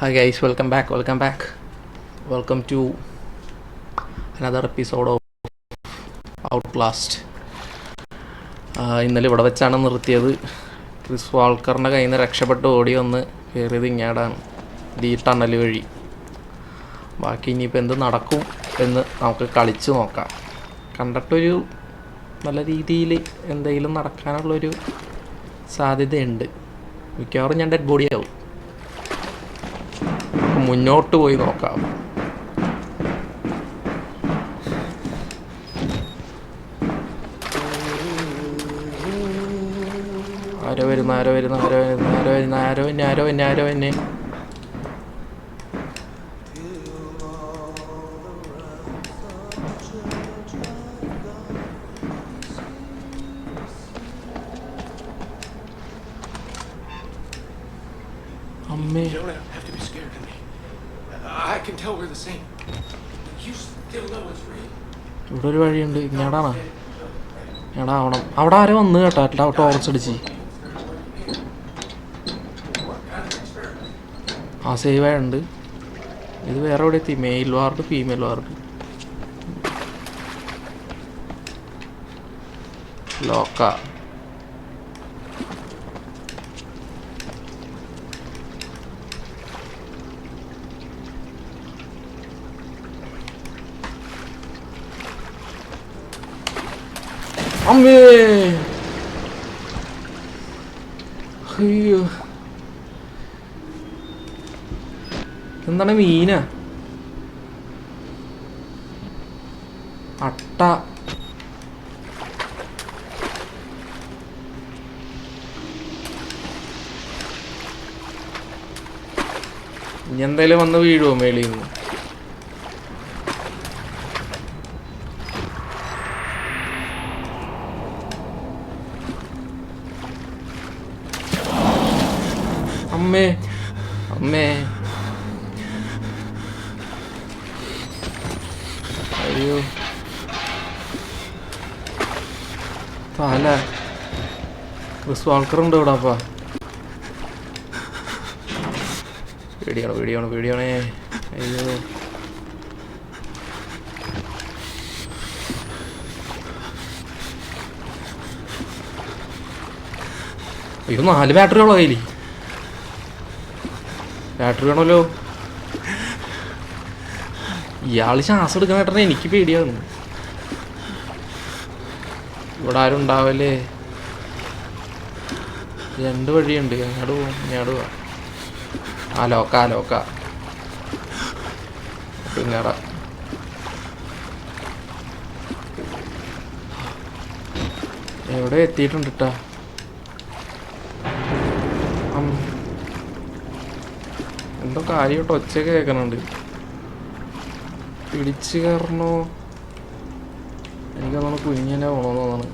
Hi guys, welcome back. Welcome to another episode of Outlast. ഇന്നലെ ഇവിടെ വെച്ചാണ് നിർത്തിയത്. ക്രിസ് വാൾക്കറിൻ്റെ കയ്യിൽ നിന്ന് രക്ഷപ്പെട്ട് ഓടി വന്ന് കയറിയത് ഇങ്ങാടാണ്, ഈ ടണൽ വഴി. ബാക്കി ഇനിയിപ്പോൾ എന്ത് നടക്കും എന്ന് നമുക്ക് കളിച്ച് നോക്കാം. കണ്ടിട്ടൊരു നല്ല രീതിയിൽ എന്തെങ്കിലും നടക്കാനുള്ളൊരു സാധ്യതയുണ്ട്. മിക്കവാറും ഞാൻ ഡെഡ് ബോഡിയാവും. മുന്നോട്ട് പോയി നോക്കാം. ആരോ വരുന്നു. അമ്മേ, ഇവിടെ ഒരു വഴിയുണ്ട്. ഇങ്ങാടാണോ? എടാ അവിടെ ആരോ വന്ന് കേട്ടോ, ടോർച്ച് അടിച്ച്. ആ സേവ് ആയുണ്ട്. ഇത് വേറെ എവിടെ എത്തി? മെയിൽ വാർഡ്, ഫീമെയിൽ വാർഡ്, ലോക്ക. അമ്മേ, അയ്യോ, എന്താണ്? മീന അട്ട. ഇനി എന്തായാലും വന്ന് വീഴുവോ മേളിൽ നിന്ന്? അമ്മേ അയ്യോ, തല. ക്രിസ് വാൾക്കറുണ്ട് ഇവിടെ. അപ്പാ പേടിയാണേ. അയ്യോ, അയ്യോ, 4 ബാറ്ററിയുള്ള കയ്യിൽ. ബാറ്ററി വേണമല്ലോ. ഇയാൾ ശ്വാസം എടുക്കാനായിട്ടാണ് എനിക്ക് പേടിയാണ്. ഇവിടെ ആരും ഉണ്ടാവല്ലേ? 2 വഴിയുണ്ട്. അങ്ങോട്ട് പോവാം. ആ ലോക്ക ഇങ്ങാടാ. എവിടെ എത്തിയിട്ടുണ്ട് കേട്ടാ. എന്തോ കാര്യമായിട്ട് ഒച്ചയൊക്കെ കേൾക്കണുണ്ട്. പിടിച്ച് കയറണോ? എനിക്കതാണ് കുഞ്ഞിനെ പോകണമെന്നാണ്.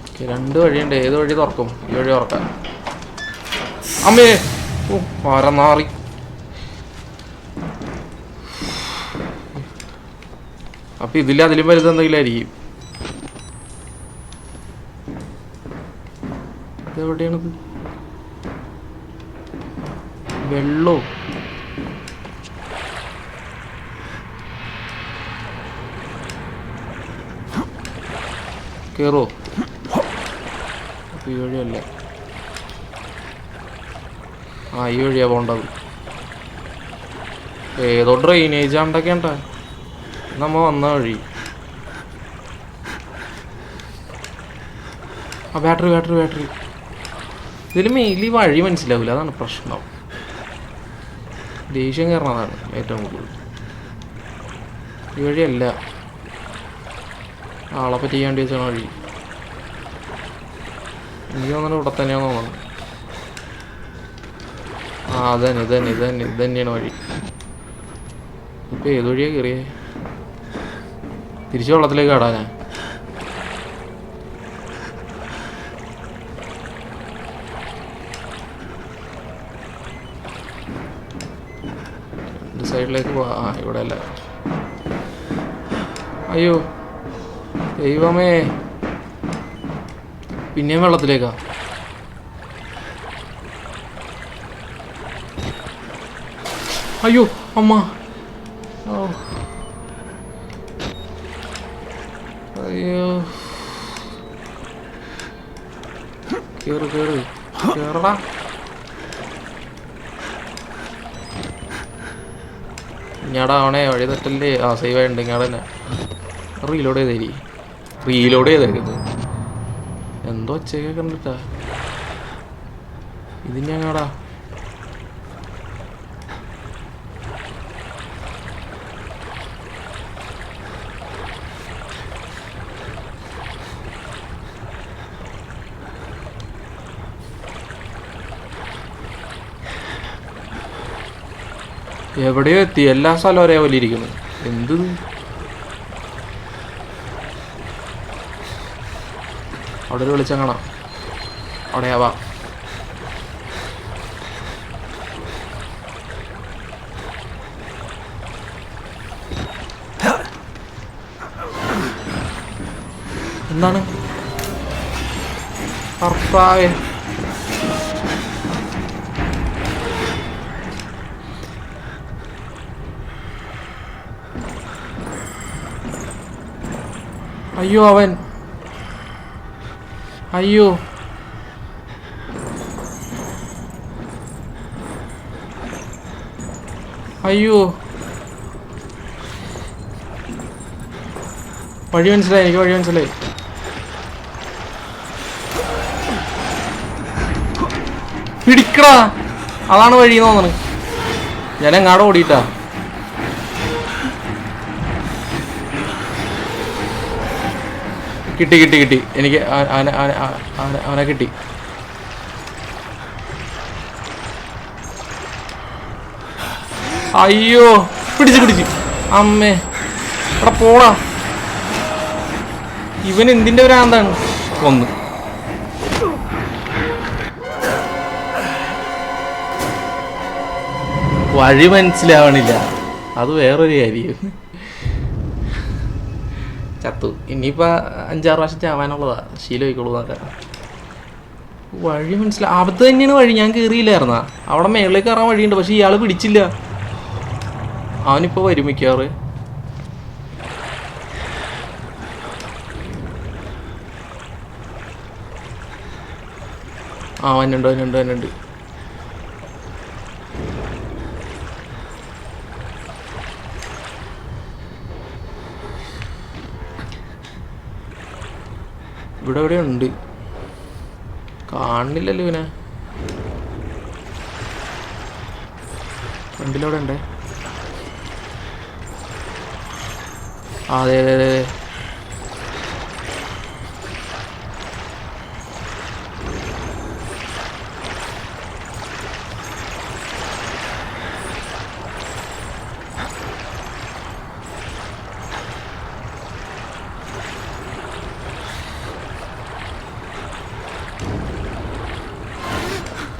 ഓക്കെ, 2 വഴിയുണ്ട്. ഏത് വഴി തുറക്കും? ഈ വഴി തുറക്കാം. അമ്മേ, ഓ മരനാറി. അപ്പൊ അതിലും വലുത് എന്തെങ്കിലും ആയിരിക്കും. ഇതെവിടെയാണിത്? വെള്ളോ? കേറോ? ഈ വഴിയല്ലേ? ആ, ഈ വഴിയാ പോണ്ടത്. ഏതോ ഡ്രെയിനേജ് ആണ്ടൊക്കെ ഉണ്ടാ നമ്മ വന്ന വഴി. ആ ബാറ്ററി. ഇതിൽ മെയിൻലി വഴി മനസ്സിലാവില്ല, അതാണ് പ്രശ്നം. ദേഷ്യം കയറണതാണ് ഏറ്റവും കൂടുതൽ. ഈ വഴിയല്ല, ആളെ പറ്റിയാണ്ടി വെച്ചാണ് വഴി. എനിക്ക് തോന്നുന്നു ഇവിടെ തന്നെയാണെന്ന് തോന്നുന്നു. ആ ഇത് തന്നെയാണ് വഴി. ഇപ്പം ഏത് വഴിയാണ് കയറിയേ? തിരിച്ച് വെള്ളത്തിലേക്ക് കാടാനാ? സൈഡിലേക്ക് പോവാ. ആ ഇവിടെ അല്ല. അയ്യോ ദൈവമേ, പിന്നെയും വെള്ളത്തിലേക്കാ. അയ്യോ അമ്മ. ഓ അയ്യോ, കേറ് കേറ് കേറടാ. ഇങ്ങാടാ അവനെ വഴി തെറ്റല്ലേ. ആ സേവ് ആയിട്ടുണ്ട്. ഇങ്ങാടെ തന്നെ റീലോഡ് ചെയ്തേരി. റീലോഡ് ചെയ്തേക്കുന്നത് എന്തോ ഒച്ചയൊക്കെ കണ്ടിട്ടാ. ഇതിങ്ങാടാ എവിടെയോ എത്തി. എല്ലാ സ്ഥലവും ഒരേ പോലെ ഇരിക്കുന്നു. എന്ത് അവിടെ ഒരു വെളിച്ചം കാണാം. അവിടെയാവാ. എന്താണ് കർത്താവേ. അയ്യോ അവൻ. അയ്യോ അയ്യോ, വഴി മനസ്സിലായി. എനിക്ക് വഴി മനസ്സിലായി. പിടിക്കടാ. അതാണ് വഴി തോന്നണ്. ഞാൻ എങ്ങാടെ ഓടിയിട്ടാ. കിട്ടി കിട്ടി കിട്ടി. എനിക്ക് അവനെ കിട്ടി. അയ്യോ, പിടിച്ച് അമ്മേ. എടാ പോടാ. ഇവൻ എന്തിന്റെ ഭ്രാന്താണ്. കൊന്നു. വഴി മനസ്സിലാവണില്ല. അത് വേറൊരു കാര്യം. ചത്തു. ഇനിയിപ്പോൾ 5-6 പ്രാവശ്യം ചാവാനുള്ളതാ. ശീലമായിക്കോളൂ എന്നൊക്കെ. വഴി മനസ്സിലായി. ആപത്ത് തന്നെയാണ് വഴി. ഞാൻ കയറിയില്ലായിരുന്നാ. അവിടെ മേളിലേക്ക് കയറാൻ വഴിയുണ്ട്. പക്ഷെ ഇയാൾ പിടിച്ചില്ല. അവനിപ്പോൾ വരും മിക്കാറ്. ആ വന്നുണ്ട്. ഇവിടെ എവിടെ ഉണ്ട്. കാണില്ലല്ലോ ഇവനെ. ഫ്രണ്ടിലവിടെ ഉണ്ടേ. അതെ അതെ അതെ.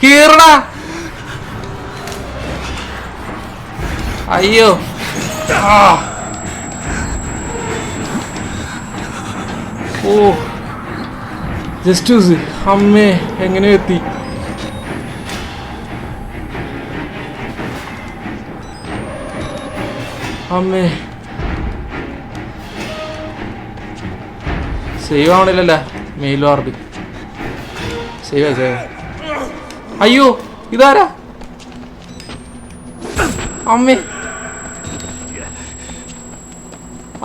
കേറടാ. അയ്യോ ഓ ജസ്റ്റ് അമ്മേ, എങ്ങനെ എത്തി. അമ്മേ, സേവ് ആവണില്ലല്ലേ. Male ward save. അയ്യോ ഇതാരാ. അമ്മേ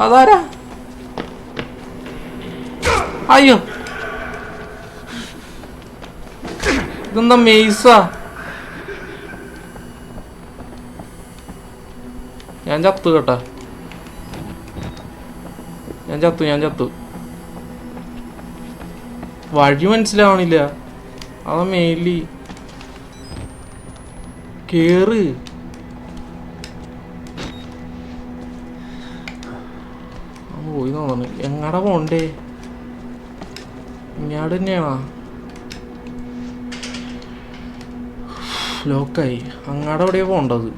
അതാരാ. അയ്യോ ഇതെന്താ മെയ്സാ. ഞാൻ ചത്തു കേട്ടാ. ഞാൻ ചത്തു. വഴി മനസ്സിലാവണില്ല. അതാ മെയിലി. കേറ്. പോയി തോന്നുന്നു. എങ്ങടാ പോണ്ടേ. ഇങ്ങാട് തന്നെയാണോ. ലോക്കായി. അങ്ങാടെ എവിടെയാ പോണ്ടത്.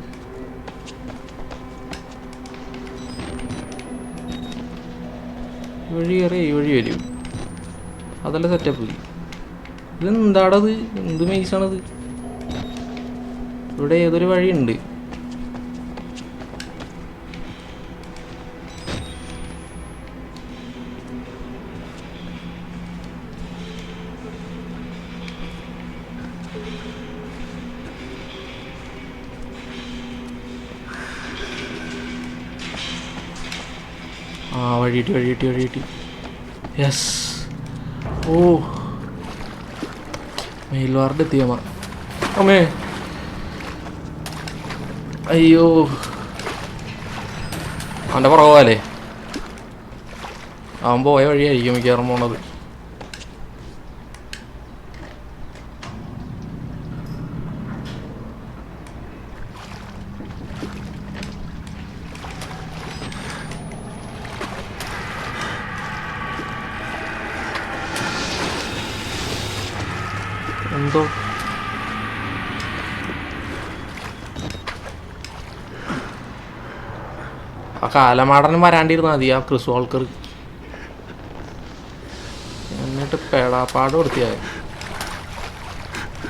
വഴി കയറി ഈ വഴി വരും. അതല്ല സെറ്റപ്പ്. ഇതെന്താടത്? എന്ത് മെയ്സാണത്? ഇവിടെ ഏതൊരു വഴിയുണ്ട്. വഴി കിട്ടി. യെസ്. ഓ, മെയിൽ വാർഡ് എത്തിയമ്മ. അമ്മേ, അയ്യോ, അവൻ്റെ പുറകോലേ. അവൻ പോയ വഴിയായിരിക്കും മിക്കവാറും പോണത്. എന്തോ ആ കാലമാടനും വരാണ്ടിരുന്നാൽ മതി. ആ ക്രിസ് വാൾക്കർ എന്നിട്ട് പേടാപ്പാട് കൊടുത്തിയാ.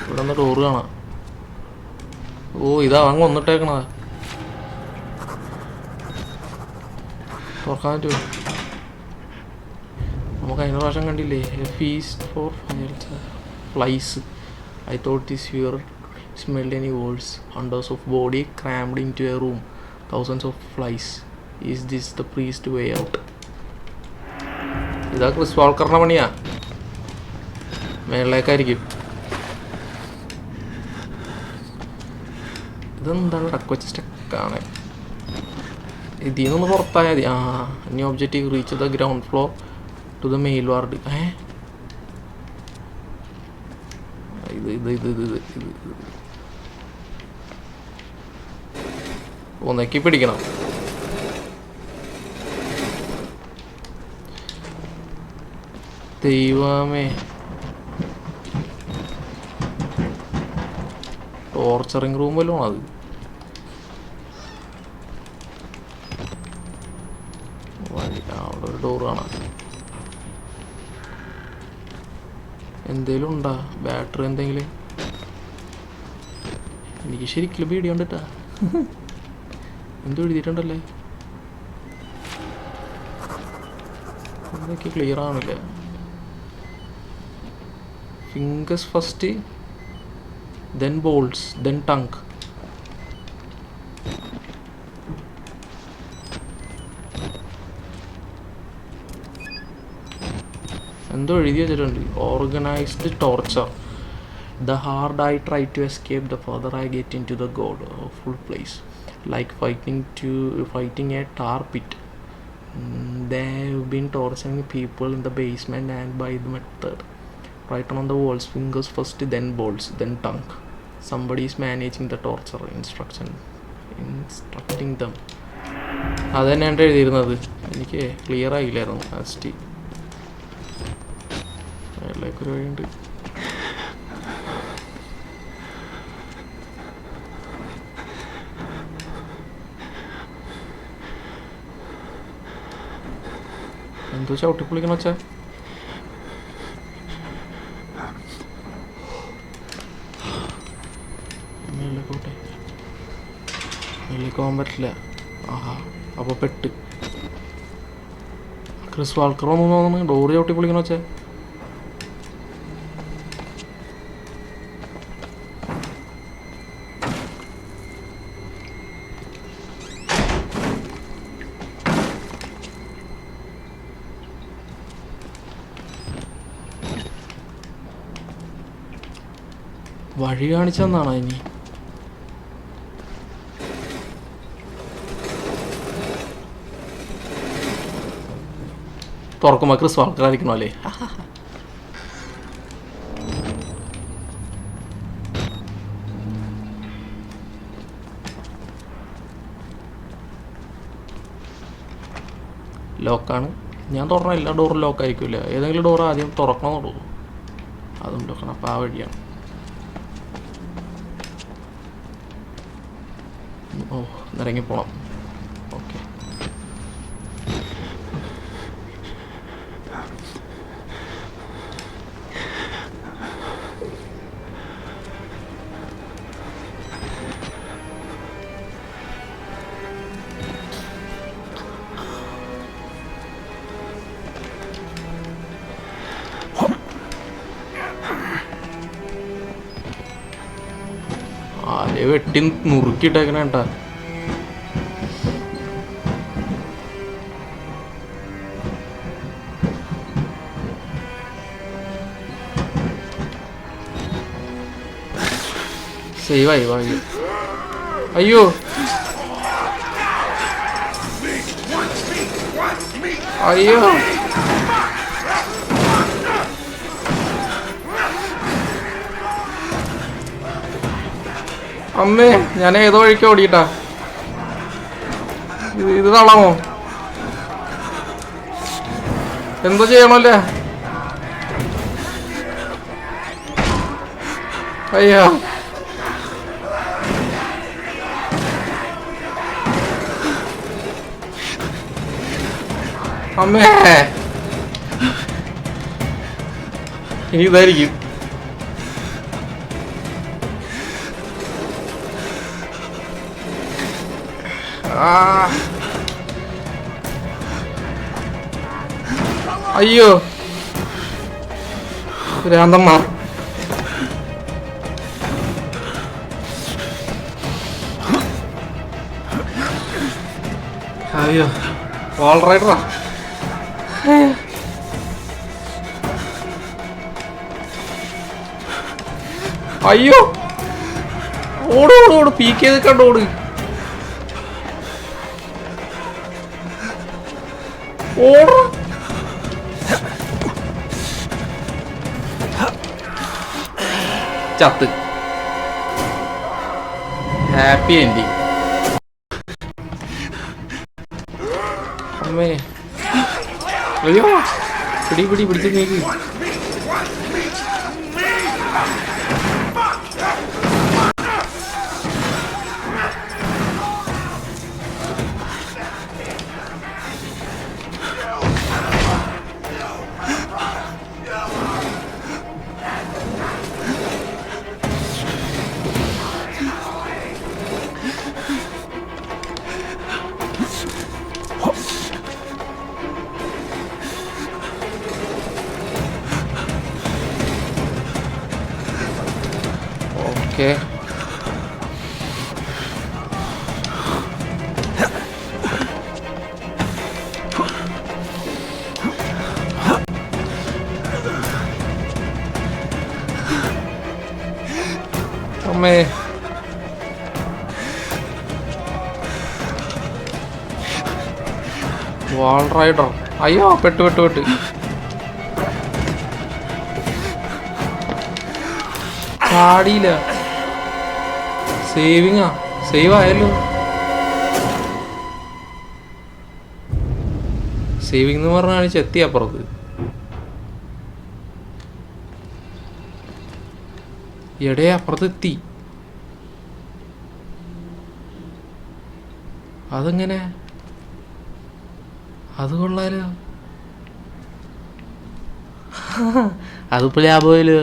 ഇവിടെ ഒന്ന് ഡോറ് കാണാം. ഓ, ഇതാ അങ്ങ് വന്നിട്ടേക്കണതാ. തുറക്കാൻ പറ്റുമോ? നമുക്ക് കഴിഞ്ഞ പ്രാവശ്യം കണ്ടില്ലേ, feast for flies. I thought this fear smelled any worse. Hundreds of body crammed into a room. Thousands of flies. Is this the priest way out? ഇതാ ക്രിസ് വാൾക്കറിൻ്റെ പണിയാ. മേളിലേക്കായിരിക്കും. ഇതെന്താണ് ഡക്വച്ച് സ്റ്റക്കാണ്. ഇതിൽ നിന്നൊന്ന് പുറത്തായാൽ മതി. ഇനി objective reach the ground floor to the male ward. ഒന്നേക്ക് പിടിക്കണം. ദൈവമേ, ടോർച്ചറിങ് റൂം വല്ലതും അത്. അവിടെ ഒരു ഡോർ കാണാം. എന്തേലും ഉണ്ടാ? ബാറ്ററി എന്തെങ്കിലും? എനിക്ക് ശരിക്കും പേടിയുണ്ട് കേട്ടാ. എന്തോ എഴുതിയിട്ടുണ്ടല്ലേ, എന്തൊക്കെ ക്ലിയർ ആണില്ല. Fingers first, then balls, then tongue. എന്തോ എഴുതി വെച്ചിട്ടുണ്ട്. Organised torture. The harder I try to escape, the further I get into the god-awful place. Like fighting a tar pit. They've been torturing people in the basement and by the method. Written on the walls, fingers first, then bolts, then tongue. Somebody is managing the torture, instructing them. അത് തന്നെയാണ് എഴുതിയിരുന്നത്. എനിക്ക് clear ആയില്ലായിരുന്നു. Last ഒരു വഴിയുണ്ട്. എന്തോ ചവിട്ടിപ്പൊളിക്കണ വെച്ചാ. മേളിലേക്കോട്ടെ. മേളിലേക്ക് പോകാൻ പറ്റില്ല. അപ്പോൾ പെട്ട്. ക്രിസ് വാൾക്കർ ഒന്നും തോന്നുന്നു. ഡോറ് ചവിട്ടിപ്പൊളിക്കണ വെച്ചാ. വഴി കാണിച്ചെന്നാണോ ഇനി? തുറക്കുമ്പോൾ ക്രിസ് വാൾക്കറായിരിക്കണോ അല്ലേ? ലോക്കാണ്. ഞാൻ തുറന്ന എല്ലാ ഡോറും ലോക്കായിരിക്കില്ല. ഏതെങ്കിലും ഡോർ ആദ്യം തുറക്കണമെന്നുള്ളൂ. അതും ലോക്കാണ്. അപ്പോൾ ആ വഴിയാണ്. ഇറങ്ങിപ്പോണം. ഓക്കെ, ആരെ വെട്ടി നുറുക്കിയിട്ടേക്കണ കേട്ടാ. സേവായി വാങ്ങി. അയ്യോ അയ്യോ അമ്മേ, ഞാൻ ഏതോ വഴിക്ക് ഓടിയിട്ടാ. ഇത് തള്ളാമോ? എന്തോ ചെയ്യണല്ലേ? അയ്യോ അമ്മേ, ഇനി ഇതായിരിക്കും. അയ്യോ ഭ്രാന്തന്മാർ. അയ്യോ വാൾ റൈഡറാ. അയ്യോ ഓട് ഓട് ഓട്, പീക്ക് ചെയ്ത് കണ്ട് ഓട്. ഓട് ചത്ത്. Happy ending. അമ്മേ അയ്യോ പിടിച്ച് നീക്ക്. ഓക്കെ അമ്മേ വാൾ റൈഡർ. അയ്യോ പെട്ട് ചാടിയില്ല. സേവിങ്ങാ, സേവ് ആയല്ലോ. സേവിങ് എന്ന് പറഞ്ഞാൽ ചെത്തി അപ്പുറത്ത്. എടേ അപ്പുറത്തെത്തി. അതെങ്ങനെ? അത് കൊള്ളാലോ. അതിപ്പോ ലാഭമല്ലോ.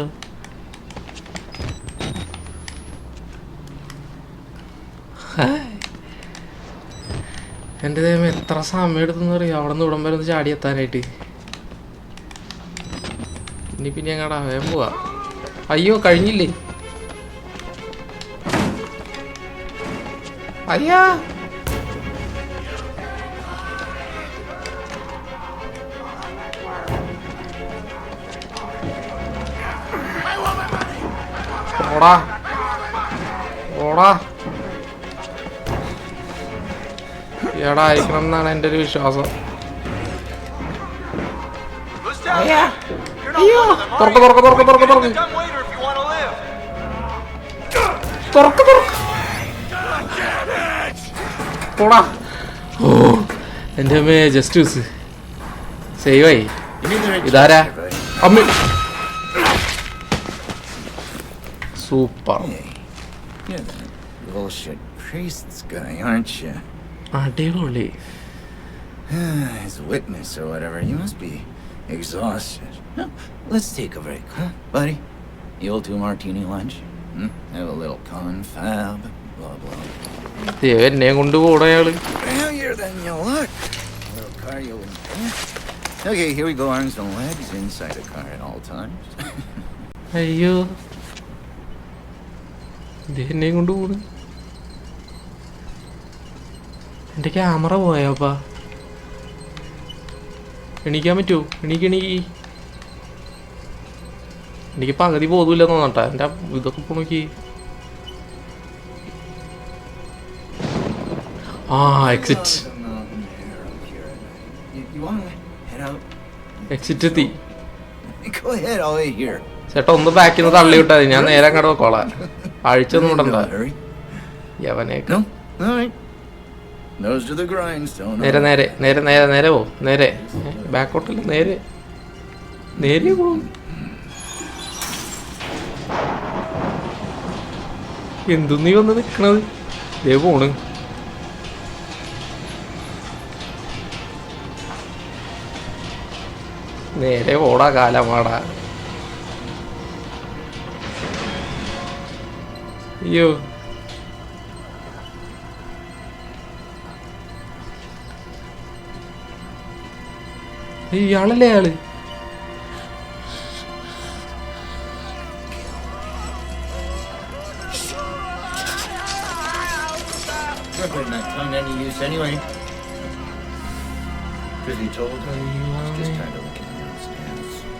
എൻ്റെ ദൈവം എത്ര സമയം എടുത്തെന്ന് അറിയാം അവിടെ നിന്ന് ഇവിടം വരെ ഒന്ന് ചാടി എത്താനായിട്ട്. ഇനി പിന്നെ ഞങ്ങളുടെ വേഗം പോവാ. അയ്യോ കഴിഞ്ഞില്ലേ? അയ്യാ ഓടാ ഓടാ എടാ ആയിരിക്കണം എന്നാണ് എൻ്റെ ഒരു വിശ്വാസം. പോടാ. ഓ എൻ്റെ അമ്മേ, ജസ്റ്റ് യൂസ് സേവായി. ഇതാരാ? അമ്മ സൂപ്പർ. അടിപൊളി. As a witness or whatever, you must be exhausted. Well, let's take a break, huh, buddy? The old 2-martini lunch? Have a little confab, blah, blah. എന്നെ കൊണ്ടുപോടാ അയാള്. Failure than you look. A little cardio in there. Okay, here we go, arms and legs inside the car at all times. അയ്യോ ഇത് എന്നെയും കൊണ്ട് പോകുന്നു. എൻ്റെ camera പോയാപ്പാ. എണീക്കാൻ പറ്റുമോ? എണീക്ക്. എനിക്ക് പകുതി ബോധമില്ലെന്ന് തോന്നട്ടാ. എൻ്റെ ഇതൊക്കെ ഇപ്പോൾ നോക്കി. എക്സിറ്റ്. എക്സിറ്റ് എത്തി. ചേട്ടാ ഒന്ന് ബാക്കിൽ നിന്ന് തള്ളി വിട്ടാൽ മതി. ഞാൻ നേരെ അങ്ങോട്ട് വെക്കോളാം. അഴിച്ചൊന്നും വിടണ്ട. യവനേക്ക് നേരെ പോ. നേരെ ബാക്കോട്ടല്ല, നേരെ പോ. എന്തു നീ വന്ന് നിക്കണത്? ദേ പോണ്. നേരെ പോടാ കാലമാടാ. അയ്യോ ഇയാളല്ലേ അയാള്?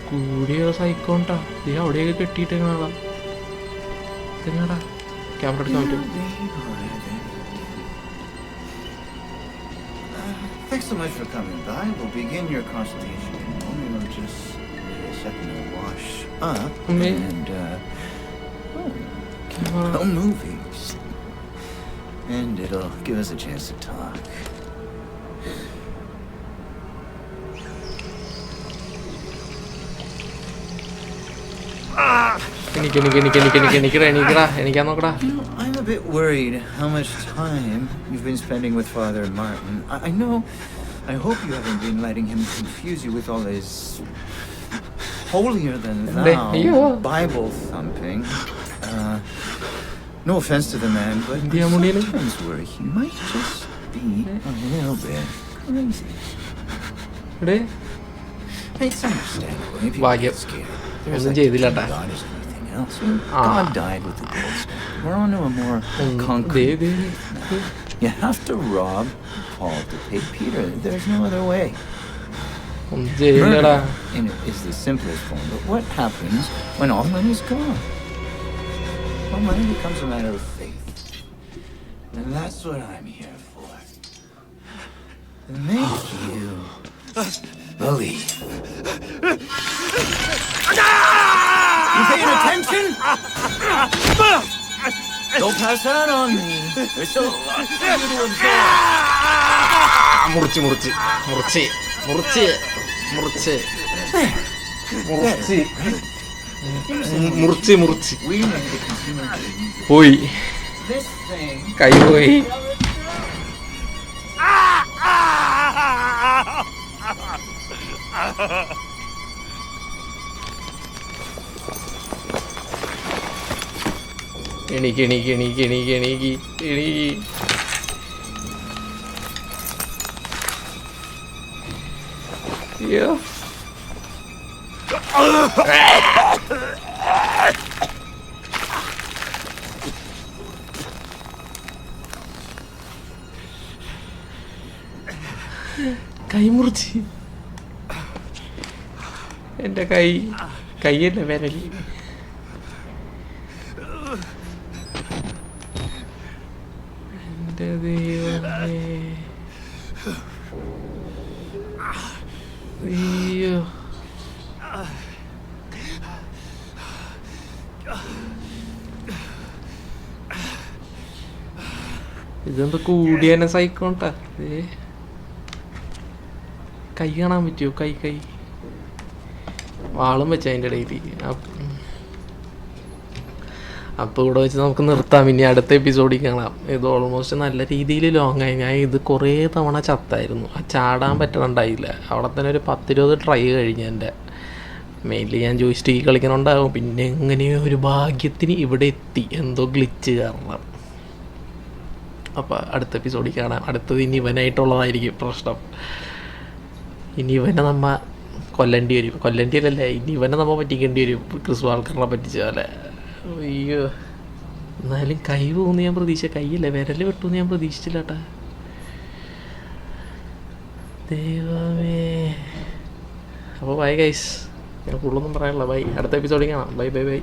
കൂടിയ സൈക്കോണ്ടാ. ഇത് അവിടെയൊക്കെ കെട്ടിയിട്ടെങ്ങനാടാ. എങ്ങനാടാ ക്യാമറ എടുക്കാൻ പറ്റും? Thanks so much for coming by. We'll begin your consultation in a moment. We'll just need a second to wash up and movies. And it'll give us a chance to talk. I'm a bit worried how much time you've been spending with Father Martin. I hope you haven't been letting him confuse you with all his holier-than-thou Bible thumping. No offense to the man, but sometimes worry he might just be a little bit crazy. It's understandable if you get scared. God is anything else. God died with the gold standard. We're on to a more concrete now. You have to rob Paul to pay Peter. There's no other way. Murder is the simplest form, but what happens when all money's gone? Well, money becomes a matter of faith. And that's what I'm here for. To make you believe. You paying attention? Don't pass that on me. There's so much for you to absorb. മുറിച്ച് പോയി. കൈ പോയി. എണീക്ക്. അയ്യോ കൈ മുറിച്ച്. എൻ്റെ കൈയല്ല വിരലി. എൻ്റെ ദൈവമേ. അയ്യോ ഇതെന്താ കൂടിയന്നെ സൈക്കോണ്ടാ. കൈ കാണാൻ പറ്റുമോ? കൈ വാളും വെച്ച അതിൻ്റെ ഇടയിൽ. അപ്പോൾ ഇവിടെ വെച്ച് നമുക്ക് നിർത്താം. ഇനി അടുത്ത എപ്പിസോഡിൽ കാണാം. ഇത് ഓൾമോസ്റ്റ് നല്ല രീതിയിൽ ലോങ് ആയി. ഞാൻ ഇത് കുറേ തവണ ചത്തായിരുന്നു. ചാടാൻ പറ്റണുണ്ടായില്ല. അവിടെ തന്നെ ഒരു 10-20 ട്രൈ കഴിഞ്ഞ് എൻ്റെ. മെയിൻലി ഞാൻ ജോയിസ്റ്റിക്ക് കളിക്കണുണ്ടാകും. പിന്നെ എങ്ങനെയോ ഒരു ഭാഗ്യത്തിന് ഇവിടെ എത്തി, എന്തോ ഗ്ലിച്ച് കാരണം. അപ്പോൾ അടുത്ത എപ്പിസോഡിൽ കാണാം. അടുത്തത് ഇനി ഇവനായിട്ടുള്ളതായിരിക്കും പ്രശ്നം. ഇനി ഇവനെ നമ്മ കൊല്ലേണ്ടി വരും. ഇനി ഇവനെ നമ്മ പറ്റിക്കേണ്ടി വരും. ക്രിസ് വാൾക്കറിനെ പറ്റിച്ച പോലെ. അയ്യോ എന്നാലും കൈ പോകുന്നു ഞാൻ കൈയില്ലേ വിരൽ വെട്ടുമെന്ന് ഞാൻ പ്രതീക്ഷിച്ചില്ല കേട്ടാ. ദൈവമേ. അപ്പോൾ ബൈ ഗൈസ്, ഞാൻ കൂടുതലൊന്നും പറയാനില്ല. ബൈ, അടുത്ത എപ്പിസോഡിൽ കാണാം. Bye bye bye.